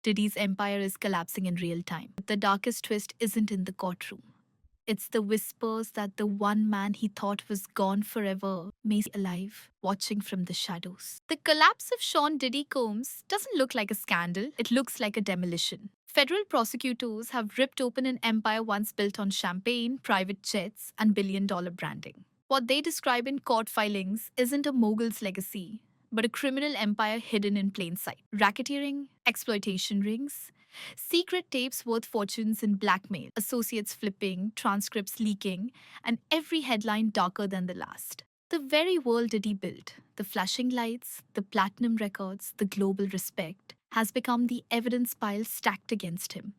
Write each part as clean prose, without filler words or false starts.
Diddy's empire is collapsing in real time. But the darkest twist isn't in the courtroom. It's the whispers that the one man he thought was gone forever may be alive, watching from the shadows. The collapse of Sean Diddy Combs doesn't look like a scandal, it looks like a demolition. Federal prosecutors have ripped open an empire once built on champagne, private jets, and billion-dollar branding. What they describe in court filings isn't a mogul's legacy, but a criminal empire hidden in plain sight. Racketeering, exploitation rings, secret tapes worth fortunes in blackmail, associates flipping, transcripts leaking, and every headline darker than the last. The very world Diddy built, the flashing lights, the platinum records, the global respect, has become the evidence pile stacked against him.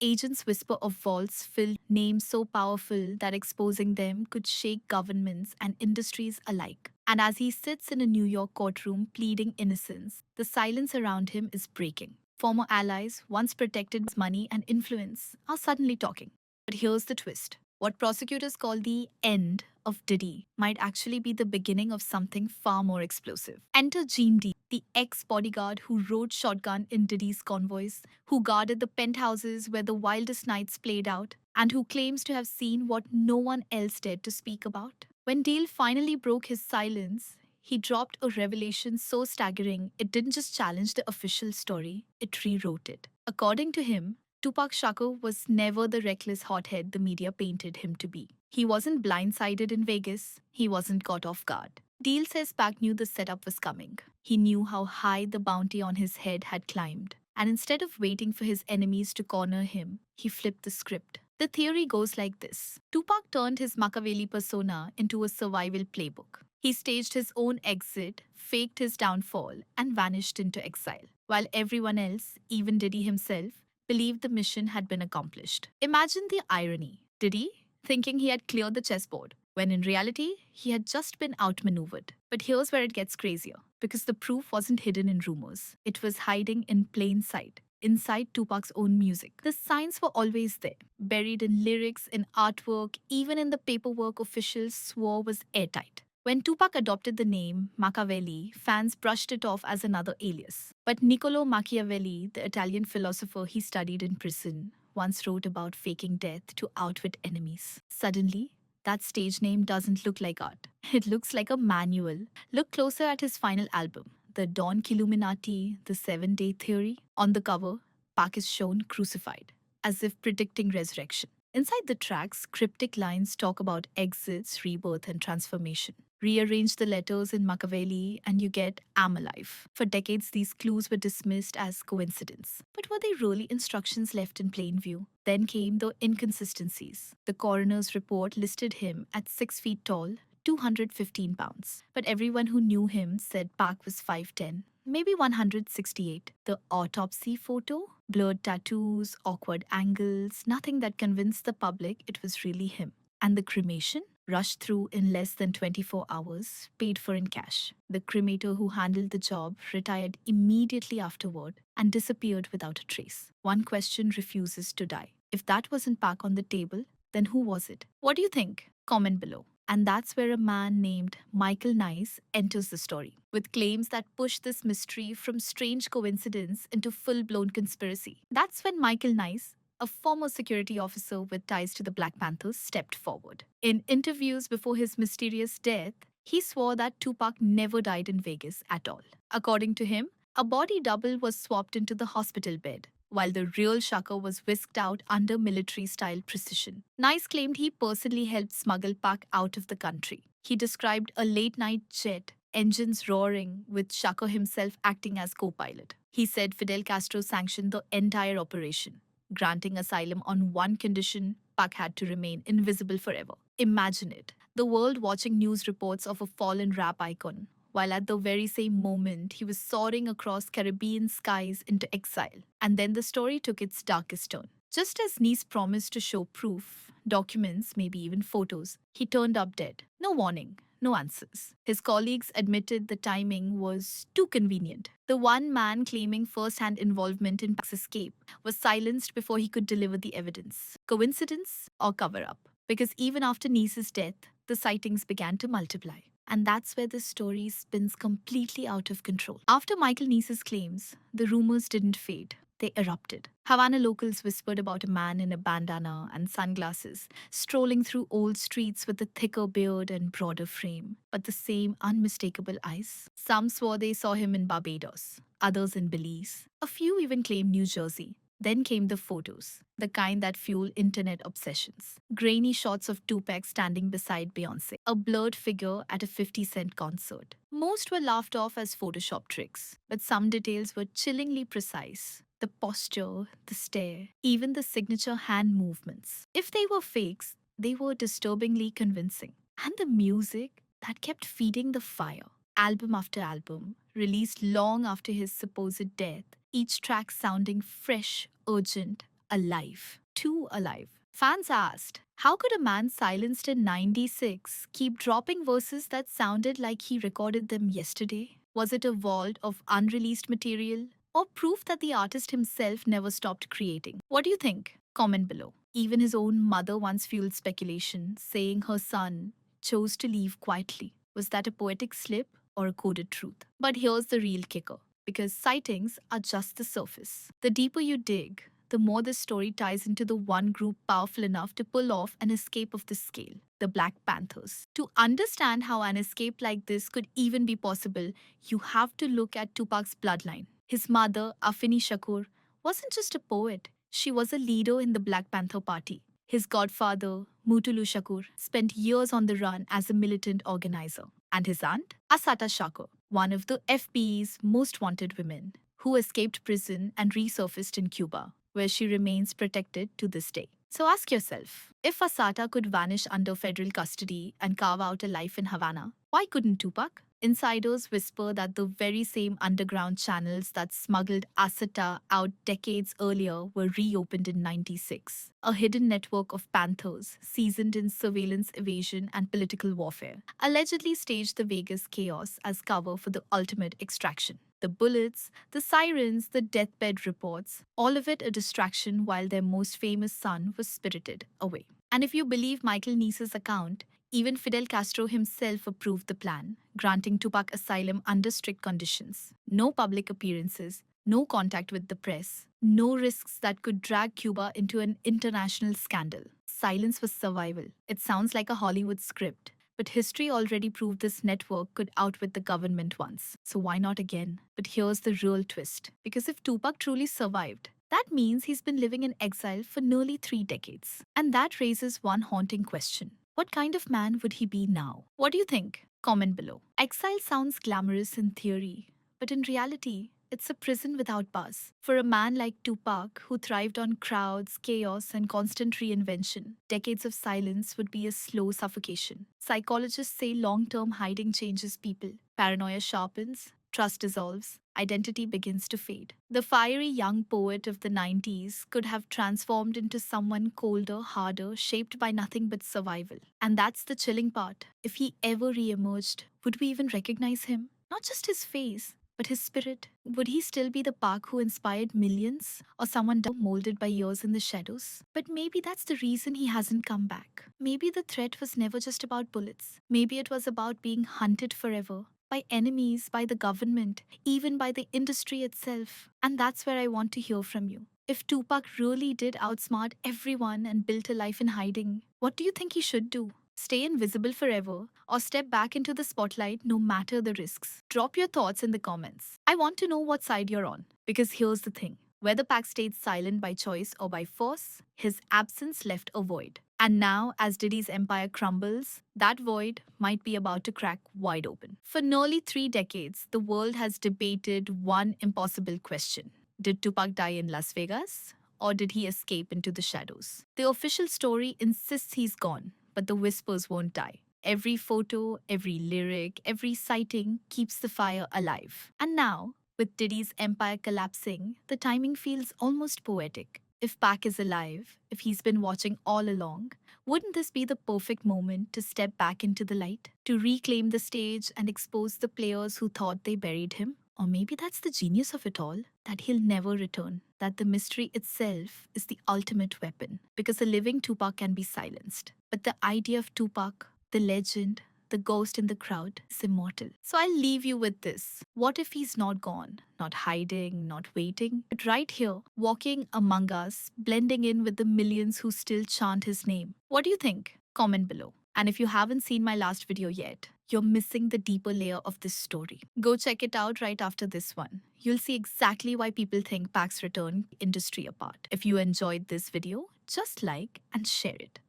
Agents whisper of vaults filled names so powerful that exposing them could shake governments and industries alike. And as he sits in a New York courtroom pleading innocence, the silence around him is breaking. Former allies, once protected his money and influence, are suddenly talking. But here's the twist. What prosecutors call the end of Diddy might actually be the beginning of something far more explosive. Enter Gene D, the ex-bodyguard who rode shotgun in Diddy's convoys, who guarded the penthouses where the wildest nights played out, and who claims to have seen what no one else dared to speak about. When Dale finally broke his silence, he dropped a revelation so staggering it didn't just challenge the official story, it rewrote it. According to him, Tupac Shakur was never the reckless hothead the media painted him to be. He wasn't blindsided in Vegas, he wasn't caught off guard. Deal says Pac knew the setup was coming. He knew how high the bounty on his head had climbed. And instead of waiting for his enemies to corner him, he flipped the script. The theory goes like this. Tupac turned his Machiavelli persona into a survival playbook. He staged his own exit, faked his downfall, and vanished into exile, while everyone else, even Diddy himself, believed the mission had been accomplished. Imagine the irony. Diddy, thinking he had cleared the chessboard, when in reality, he had just been outmaneuvered. But here's where it gets crazier, because the proof wasn't hidden in rumors. It was hiding in plain sight, inside Tupac's own music. The signs were always there, buried in lyrics, in artwork, even in the paperwork officials swore was airtight. When Tupac adopted the name Machiavelli, fans brushed it off as another alias. But Niccolo Machiavelli, the Italian philosopher he studied in prison, once wrote about faking death to outwit enemies. Suddenly, that stage name doesn't look like art. It looks like a manual. Look closer at his final album, The Don Killuminati, The 7-Day Theory. On the cover, Pac is shown crucified, as if predicting resurrection. Inside the tracks, cryptic lines talk about exits, rebirth, and transformation. Rearrange the letters in Machiavelli and you get "I'm alive." For decades, these clues were dismissed as coincidence. But were they really instructions left in plain view? Then came the inconsistencies. The coroner's report listed him at 6 feet tall, 215 pounds. But everyone who knew him said Pac was 5'10", maybe 168. The autopsy photo? Blurred tattoos, awkward angles, nothing that convinced the public it was really him. And the cremation? Rushed through in less than 24 hours, paid for in cash. The cremator who handled the job retired immediately afterward and disappeared without a trace. One question refuses to die. If that wasn't Pac on the table, then who was it? What do you think? Comment below. And that's where a man named Michael Nice enters the story, with claims that push this mystery from strange coincidence into full-blown conspiracy. That's when Michael Nice, a former security officer with ties to the Black Panthers, stepped forward. In interviews before his mysterious death, he swore that Tupac never died in Vegas at all. According to him, a body double was swapped into the hospital bed, while the real Shakur was whisked out under military-style precision. Nice claimed he personally helped smuggle Pac out of the country. He described a late-night jet, engines roaring, with Shakur himself acting as co-pilot. He said Fidel Castro sanctioned the entire operation, granting asylum on one condition: Pac had to remain invisible forever. Imagine it, the world watching news reports of a fallen rap icon, while at the very same moment he was soaring across Caribbean skies into exile. And then the story took its darkest turn. Just as Nice promised to show proof, documents, maybe even photos, he turned up dead. No warning, no answers. His colleagues admitted the timing was too convenient. The one man claiming first-hand involvement in Pac's escape was silenced before he could deliver the evidence. Coincidence or cover-up? Because even after Nice's death, the sightings began to multiply. And that's where the story spins completely out of control. After Michael Niece's claims, the rumors didn't fade. They erupted. Havana locals whispered about a man in a bandana and sunglasses, strolling through old streets with a thicker beard and broader frame, but the same unmistakable eyes. Some swore they saw him in Barbados, others in Belize. A few even claimed New Jersey. Then came the photos, the kind that fuel internet obsessions. Grainy shots of Tupac standing beside Beyonce, a blurred figure at a 50 Cent concert. Most were laughed off as Photoshop tricks, but some details were chillingly precise. The posture, the stare, even the signature hand movements. If they were fakes, they were disturbingly convincing. And the music that kept feeding the fire. Album after album, released long after his supposed death, each track sounding fresh, urgent, alive. Too alive. Fans asked, how could a man silenced in 96 keep dropping verses that sounded like he recorded them yesterday? Was it a vault of unreleased material? Or proof that the artist himself never stopped creating? What do you think? Comment below. Even his own mother once fueled speculation, saying her son chose to leave quietly. Was that a poetic slip or a coded truth? But here's the real kicker, because sightings are just the surface. The deeper you dig, the more this story ties into the one group powerful enough to pull off an escape of this scale, the Black Panthers. To understand how an escape like this could even be possible, you have to look at Tupac's bloodline. His mother, Afeni Shakur, wasn't just a poet, she was a leader in the Black Panther Party. His godfather, Mutulu Shakur, spent years on the run as a militant organizer. And his aunt, Asata Shakur, one of the FBI's most wanted women, who escaped prison and resurfaced in Cuba, where she remains protected to this day. So ask yourself, if Asata could vanish under federal custody and carve out a life in Havana, why couldn't Tupac? Insiders whisper that the very same underground channels that smuggled Asata out decades earlier were reopened in 96. A hidden network of Panthers, seasoned in surveillance evasion and political warfare, allegedly staged the Vegas chaos as cover for the ultimate extraction. The bullets, the sirens, the deathbed reports, all of it a distraction while their most famous son was spirited away. And if you believe Michael Niece's account, even Fidel Castro himself approved the plan, granting Tupac asylum under strict conditions. No public appearances, no contact with the press, no risks that could drag Cuba into an international scandal. Silence was survival. It sounds like a Hollywood script, but history already proved this network could outwit the government once. So why not again? But here's the real twist. Because if Tupac truly survived, that means he's been living in exile for nearly 3 decades. And that raises one haunting question. What kind of man would he be now? What do you think? Comment below. Exile sounds glamorous in theory, but in reality, it's a prison without bars. For a man like Tupac, who thrived on crowds, chaos, and constant reinvention, decades of silence would be a slow suffocation. Psychologists say long-term hiding changes people. Paranoia sharpens, trust dissolves, identity begins to fade. The fiery young poet of the 90s could have transformed into someone colder, harder, shaped by nothing but survival. And that's the chilling part. If he ever re-emerged, would we even recognize him? Not just his face, but his spirit. Would he still be the Park who inspired millions? Or someone molded by years in the shadows? But maybe that's the reason he hasn't come back. Maybe the threat was never just about bullets. Maybe it was about being hunted forever. By enemies, by the government, even by the industry itself. And that's where I want to hear from you. If Tupac really did outsmart everyone and built a life in hiding, what do you think he should do? Stay invisible forever or step back into the spotlight no matter the risks? Drop your thoughts in the comments. I want to know what side you're on. Because here's the thing. Whether Pac stayed silent by choice or by force, his absence left a void. And now, as Diddy's empire crumbles, that void might be about to crack wide open. For nearly 3 decades, the world has debated one impossible question. Did Tupac die in Las Vegas? Or did he escape into the shadows? The official story insists he's gone, but the whispers won't die. Every photo, every lyric, every sighting keeps the fire alive. And now, with Diddy's empire collapsing, the timing feels almost poetic. If Pac is alive, if he's been watching all along, wouldn't this be the perfect moment to step back into the light? To reclaim the stage and expose the players who thought they buried him? Or maybe that's the genius of it all, that he'll never return, that the mystery itself is the ultimate weapon, because a living Tupac can be silenced. But the idea of Tupac, the legend, the ghost in the crowd, is immortal. So I'll leave you with this. What if he's not gone? Not hiding, not waiting, but right here, walking among us, blending in with the millions who still chant his name. What do you think? Comment below. And if you haven't seen my last video yet, you're missing the deeper layer of this story. Go check it out right after this one. You'll see exactly why people think PAX return industry apart. If you enjoyed this video, just like and share it.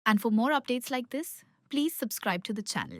And for more updates like this, please subscribe to the channel.